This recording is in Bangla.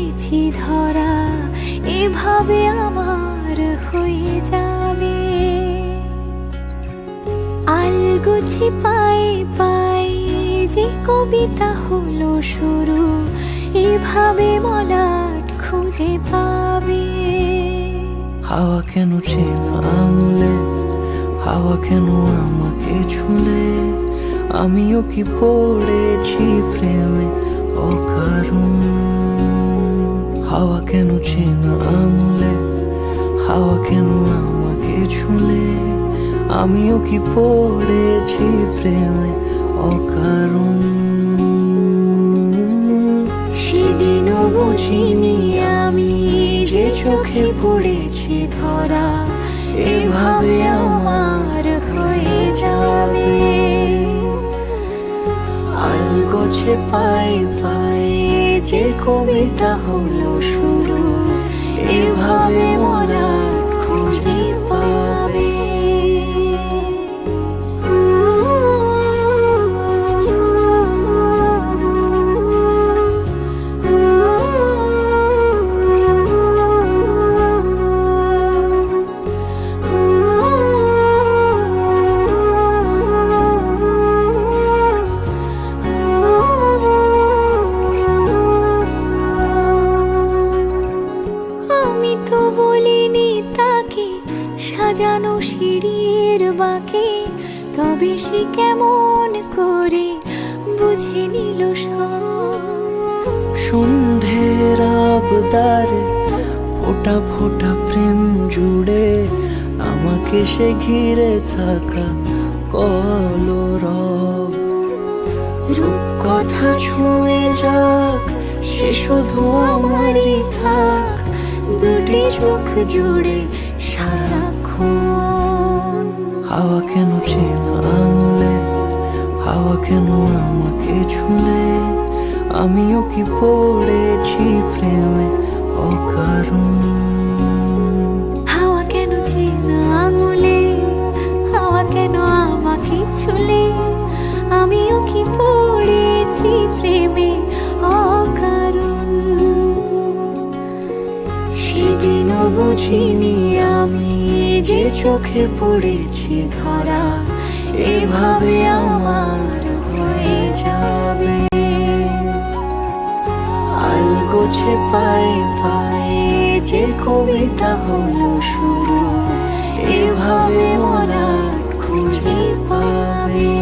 পড়েছি ধরা, এভাবে আমার হয়ে যাবে। আলগোছে পায়ে পায়ে যে কবিতা হলো শুরু, এভাবে মলাট খুঁজে পাবে। হাওয়া কেন চেনা আঙুলে, হাওয়া কেন আমাকে ছুলে, আমিও কি পড়েছি প্রেমে অকারণ। হাওয়া কেন চেনা আঙুলে, হাওয়া কেন আমাকে ছুলে, আমিও কি পড়েছি প্রেমে অকারণ। সেদিনও বুঝিনি আমি যে চোখে পড়েছি ধরা, এভাবে আমার হয়ে যাবে। আলগোছে পায়ে পায়ে যে কবিতা হলো শুরু, এভাবে মলাট খুঁজে পাবে। আমি তো বলিনি তাকে সাজানো সিঁড়ির বাঁকে, তবে সে কেমন করে বুঝে নিল সব। সন্ধ্যের আবদারে ফোটা ফোটা প্রেম জুড়ে, আমাকে সে ঘিরে থাকা কলরব। রূপকথা ছুঁয়ে যাক, সে শুধু আমারই থাক, দুটি চোখ জুড়ে সারাক্ষণ। হাওয়া কেন চেনা আঙুলে, হাওয়া কেন আমাকে ছুলে, আমিও কি পড়েছি প্রেমে অকারণ। হাওয়া কেন চেনা আঙুলে, হাওয়া কেন আমাকে ছুলে, আমিও কি পড়েছি প্রেমে অকারণ। সেদিনও বুঝিনি আমি যে চোখে পড়েছি ধরা, এভাবে আমার হয়ে যাবে। আলগোছে পায়ে পায়ে যে কবিতা হলো শুরু, এভাবে মলাট খুঁজে পাবে।